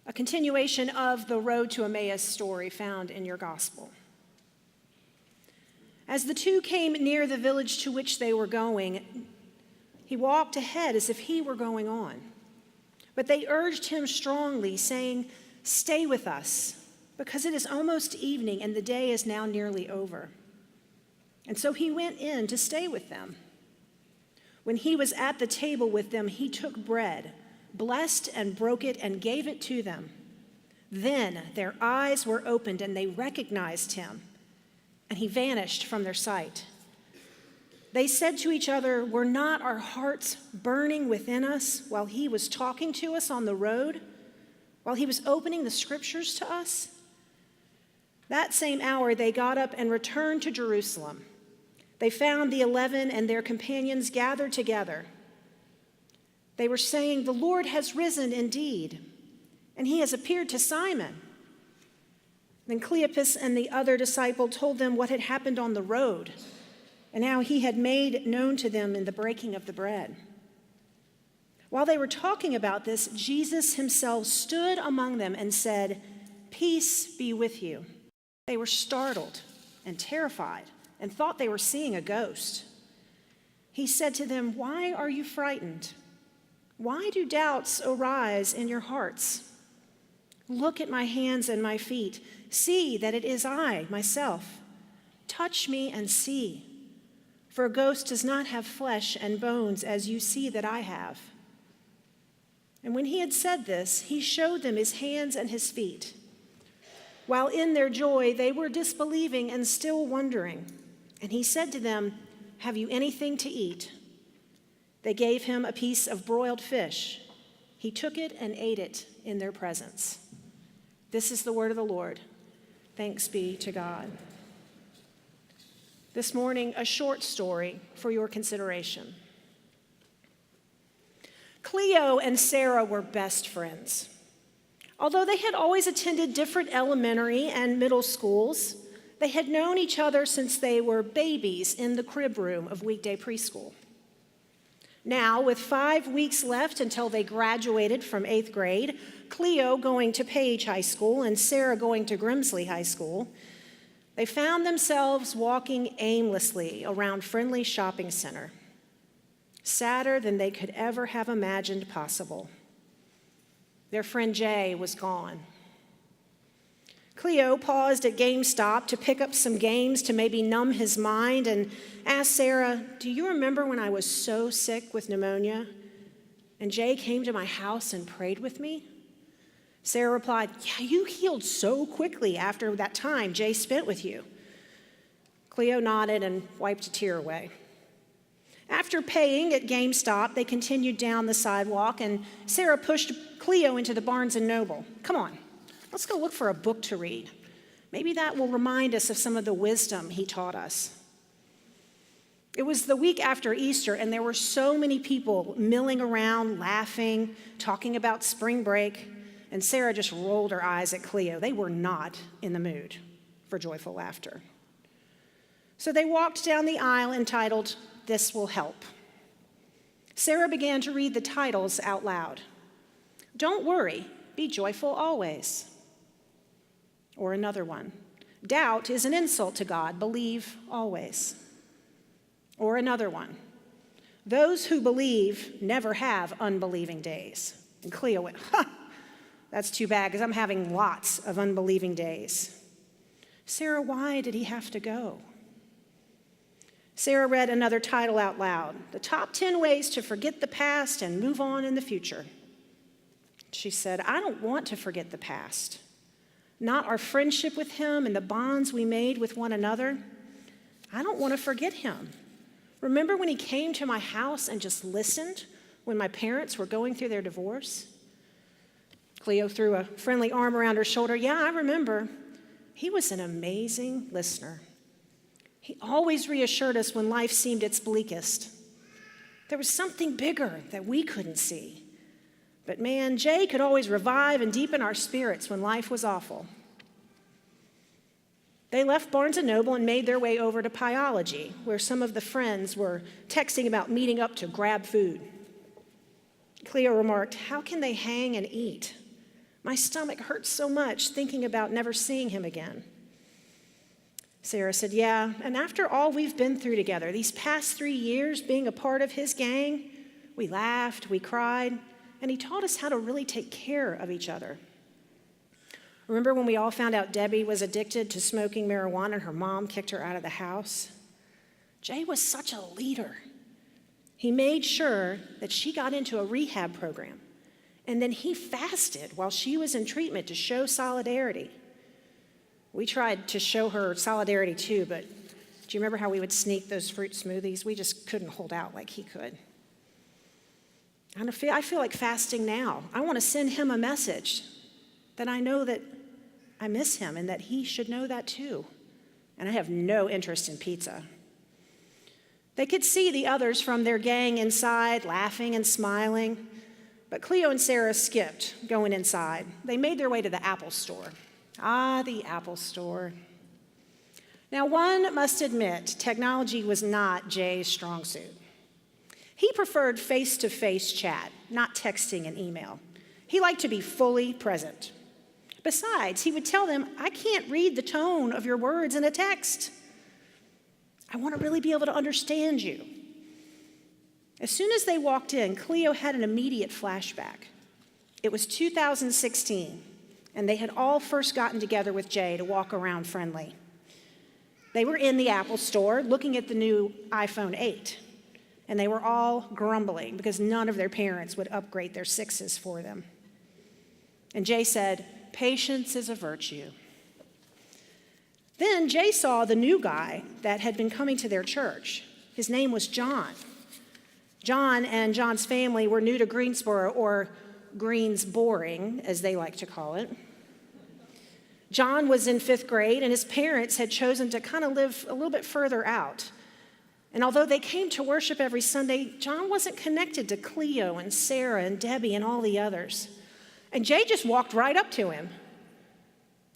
a continuation of the road to Emmaus story found in your gospel. As the two came near the village to which they were going, he walked ahead as if he were going on. But they urged him strongly, saying, "Stay with us, because it is almost evening and the day is now nearly over." And so he went in to stay with them. When he was at the table with them, he took bread, blessed and broke it, and gave it to them. Then their eyes were opened and they recognized him, and he vanished from their sight. They said to each other, "Were not our hearts burning within us while he was talking to us on the road, while he was opening the scriptures to us?" That same hour they got up and returned to Jerusalem. They found the 11 and their companions gathered together. They were saying, "The Lord has risen indeed, and he has appeared to Simon." Then Cleopas and the other disciple told them what had happened on the road and how he had made known to them in the breaking of the bread. While they were talking about this, Jesus himself stood among them and said, "Peace be with you." They were startled and terrified and thought they were seeing a ghost. He said to them, "Why are you frightened? Why do doubts arise in your hearts? Look at my hands and my feet. See that it is I, myself. Touch me and see. For a ghost does not have flesh and bones as you see that I have." And when he had said this, he showed them his hands and his feet. While in their joy, they were disbelieving and still wondering. And he said to them, "Have you anything to eat?" They gave him a piece of broiled fish. He took it and ate it in their presence. This is the word of the Lord. Thanks be to God. This morning, a short story for your consideration. Cleo and Sarah were best friends. Although they had always attended different elementary and middle schools, they had known each other since they were babies in the crib room of weekday preschool. Now, with 5 weeks left until they graduated from 8th grade, Cleo going to Page High School and Sarah going to Grimsley High School, they found themselves walking aimlessly around Friendly Shopping Center, sadder than they could ever have imagined possible. Their friend Jay was gone. Cleo paused at GameStop to pick up some games to maybe numb his mind and asked Sarah, "Do you remember when I was so sick with pneumonia and Jay came to my house and prayed with me?" Sarah replied, "Yeah, you healed so quickly after that time Jay spent with you." Cleo nodded and wiped a tear away. After paying at GameStop, they continued down the sidewalk, and Sarah pushed Cleo into the Barnes & Noble. "Come on, let's go look for a book to read. Maybe that will remind us of some of the wisdom he taught us." It was the week after Easter, and there were so many people milling around, laughing, talking about spring break, and Sarah just rolled her eyes at Cleo. They were not in the mood for joyful laughter. So they walked down the aisle entitled, "This Will Help." Sarah began to read the titles out loud. "Don't worry, be joyful always." Or another one, "Doubt is an insult to God, believe always." Or another one, "Those who believe never have unbelieving days." And Cleo went, "That's too bad, because I'm having lots of unbelieving days." "Sarah, why did he have to go?" Sarah read another title out loud, "The Top 10 Ways to Forget the Past and Move On in the Future." She said, "I don't want to forget the past, not our friendship with him and the bonds we made with one another. I don't want to forget him. Remember when he came to my house and just listened when my parents were going through their divorce?" Cleo threw a friendly arm around her shoulder. "Yeah, I remember. He was an amazing listener. He always reassured us when life seemed its bleakest. There was something bigger that we couldn't see. But man, Jay could always revive and deepen our spirits when life was awful." They left Barnes & Noble and made their way over to Pyology, where some of the friends were texting about meeting up to grab food. Cleo remarked, "How can they hang and eat My stomach hurts so much thinking about never seeing him again. Sarah said, yeah, and after all we've been through together, these past 3 years being a part of his gang, we laughed, we cried, and he taught us how to really take care of each other. Remember when we all found out Debbie was addicted to smoking marijuana and her mom kicked her out of the house? Jay was such a leader. He made sure that she got into a rehab program, and then he fasted while she was in treatment to show solidarity. We tried to show her solidarity too, but do you remember how we would sneak those fruit smoothies? We just couldn't hold out like he could. I feel like fasting now. I want to send him a message that I know that I miss him and that he should know that too. And I have no interest in pizza. They could see the others from their gang inside, laughing and smiling. But Cleo and Sarah skipped, going inside. They made their way to the Apple store. Ah, the Apple store. Now, one must admit, technology was not Jay's strong suit. He preferred face-to-face chat, not texting and email. He liked to be fully present. Besides, he would tell them, I can't read the tone of your words in a text. I want to really be able to understand you. As soon as they walked in, Cleo had an immediate flashback. It was 2016, and they had all first gotten together with Jay to walk around friendly. They were in the Apple store looking at the new iPhone 8, and they were all grumbling because none of their parents would upgrade their 6s for them. And Jay said, patience is a virtue. Then Jay saw the new guy that had been coming to their church. His name was John. John and John's family were new to Greensboro, or Greensboring, as they like to call it. John was in 5th grade, and his parents had chosen to kind of live a little bit further out. And although they came to worship every Sunday, John wasn't connected to Cleo and Sarah and Debbie and all the others. And Jay just walked right up to him.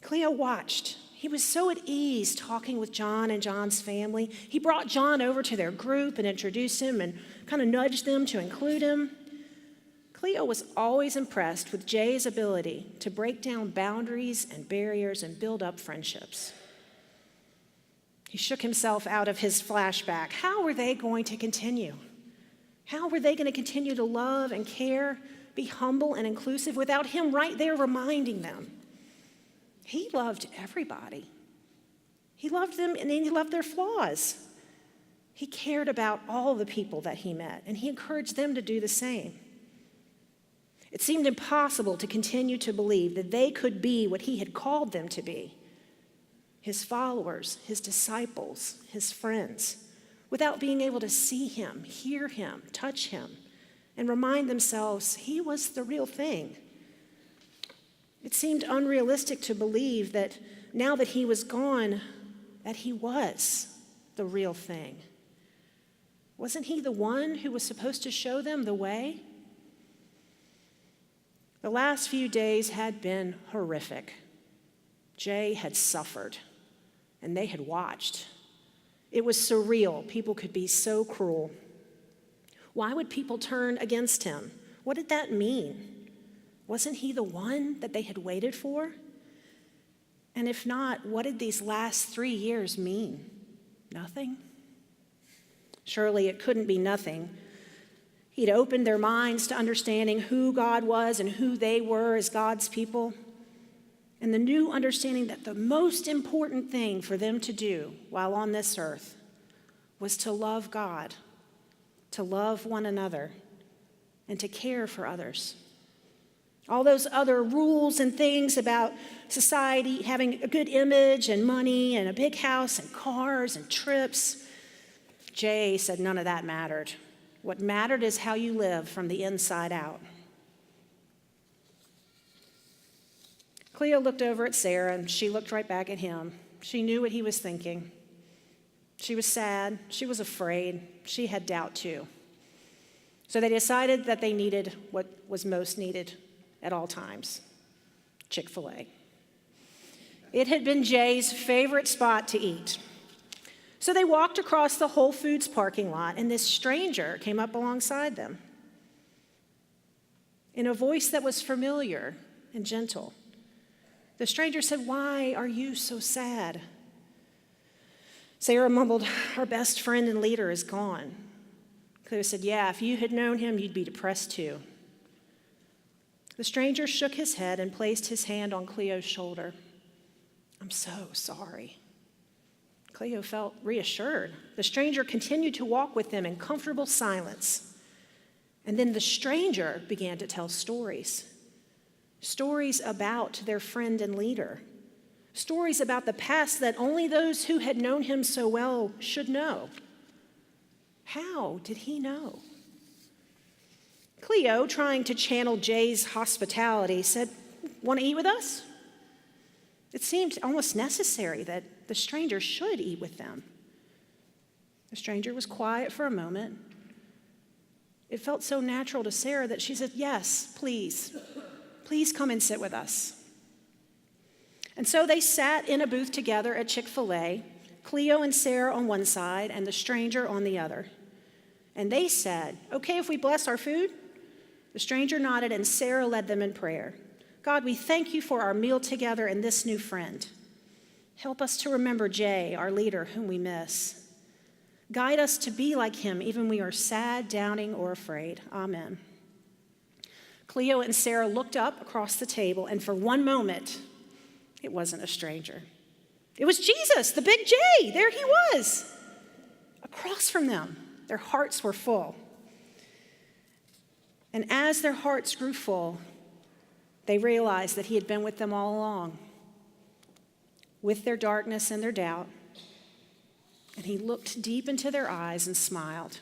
Cleo watched. He was so at ease talking with John and John's family. He brought John over to their group and introduced him and kind of nudged them to include him. Cleo was always impressed with Jay's ability to break down boundaries and barriers and build up friendships. He shook himself out of his flashback. How were they going to continue? How were they going to continue to love and care, be humble and inclusive without him right there reminding them? He loved everybody. He loved them and he loved their flaws. He cared about all the people that he met, and he encouraged them to do the same. It seemed impossible to continue to believe that they could be what he had called them to be, his followers, his disciples, his friends, without being able to see him, hear him, touch him, and remind themselves he was the real thing. It seemed unrealistic to believe that now that he was gone, that he was the real thing. Wasn't he the one who was supposed to show them the way? The last few days had been horrific. Jay had suffered, and they had watched. It was surreal. People could be so cruel. Why would people turn against him? What did that mean? Wasn't he the one that they had waited for? And if not, what did these last 3 years mean? Nothing? Surely it couldn't be nothing. He'd opened their minds to understanding who God was and who they were as God's people. And the new understanding that the most important thing for them to do while on this earth was to love God, to love one another, and to care for others. All those other rules and things about society having a good image and money and a big house and cars and trips, Jay said none of that mattered. What mattered is how you live from the inside out. Cleo looked over at Sarah, and she looked right back at him. She knew what he was thinking. She was sad. She was afraid. She had doubt too. So they decided that they needed what was most needed at all times: Chick-fil-A. It had been Jay's favorite spot to eat. So they walked across the Whole Foods parking lot, and this stranger came up alongside them. In a voice that was familiar and gentle. The stranger said, "Why are you so sad?" Sarah mumbled, "Our best friend and leader is gone." Cleo said, "Yeah, if you had known him, you'd be depressed too." The stranger shook his head and placed his hand on Cleo's shoulder. "I'm so sorry." Cleo felt reassured. The stranger continued to walk with them in comfortable silence. And then the stranger began to tell stories. Stories about their friend and leader. Stories about the past that only those who had known him so well should know. How did he know? Cleo, trying to channel Jay's hospitality, said, "Want to eat with us?" It seemed almost necessary that the stranger should eat with them. The stranger was quiet for a moment. It felt so natural to Sarah that she said, "Yes, please. Please come and sit with us." And so they sat in a booth together at Chick-fil-A, Cleo and Sarah on one side and the stranger on the other. And they said, "Okay if we bless our food?" The stranger nodded and Sarah led them in prayer. "God, we thank you for our meal together and this new friend. Help us to remember Jay, our leader, whom we miss. Guide us to be like him, even when we are sad, doubting, or afraid. Amen." Cleo and Sarah looked up across the table, and for one moment, it wasn't a stranger. It was Jesus, the big J. There he was, across from them. Their hearts were full. And as their hearts grew full, they realized that he had been with them all along, with their darkness and their doubt. And he looked deep into their eyes and smiled.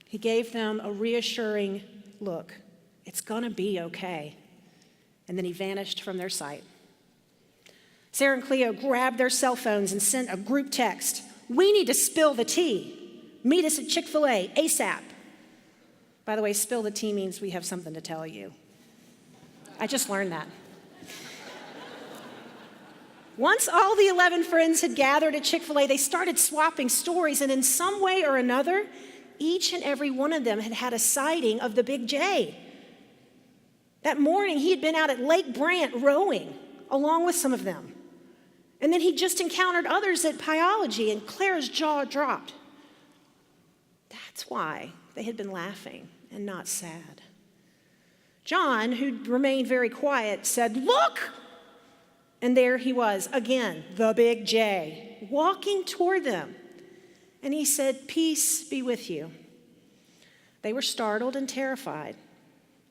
He gave them a reassuring look. It's gonna be okay. And then he vanished from their sight. Sarah and Cleo grabbed their cell phones and sent a group text. "We need to spill the tea. Meet us at Chick-fil-A ASAP." By the way, spill the tea means we have something to tell you. I just learned that. Once all the 11 friends had gathered at Chick-fil-A, they started swapping stories, and in some way or another, each and every one of them had had a sighting of the big J. That morning, he had been out at Lake Brant rowing, along with some of them. And then he just encountered others at Pyology, and Claire's jaw dropped. That's why they had been laughing and not sad. John, who remained very quiet, said, "Look!" And there he was, again, the big J, walking toward them. And he said, "Peace be with you." They were startled and terrified.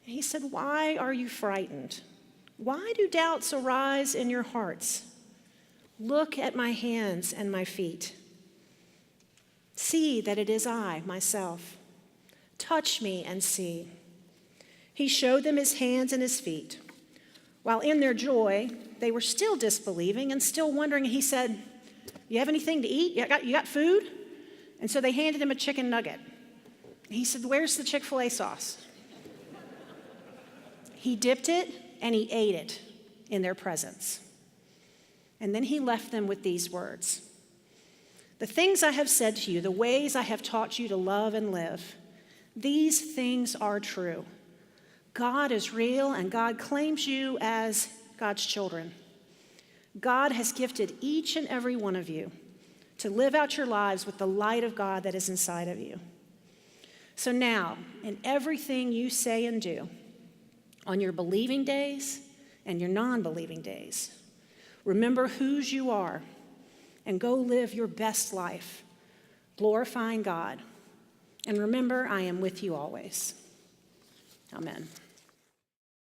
And he said, "Why are you frightened? Why do doubts arise in your hearts? Look at my hands and my feet. See that it is I, myself. Touch me and see." He showed them his hands and his feet. While in their joy, they were still disbelieving and still wondering. He said, "You have anything to eat? You got food?" And so they handed him a chicken nugget. He said, "Where's the Chick-fil-A sauce?" He dipped it and he ate it in their presence. And then he left them with these words: "The things I have said to you, the ways I have taught you to love and live, these things are true. God is real, and God claims you as God's children. God has gifted each and every one of you to live out your lives with the light of God that is inside of you. So now, in everything you say and do, on your believing days and your non-believing days, remember whose you are and go live your best life, glorifying God. And remember, I am with you always." Amen.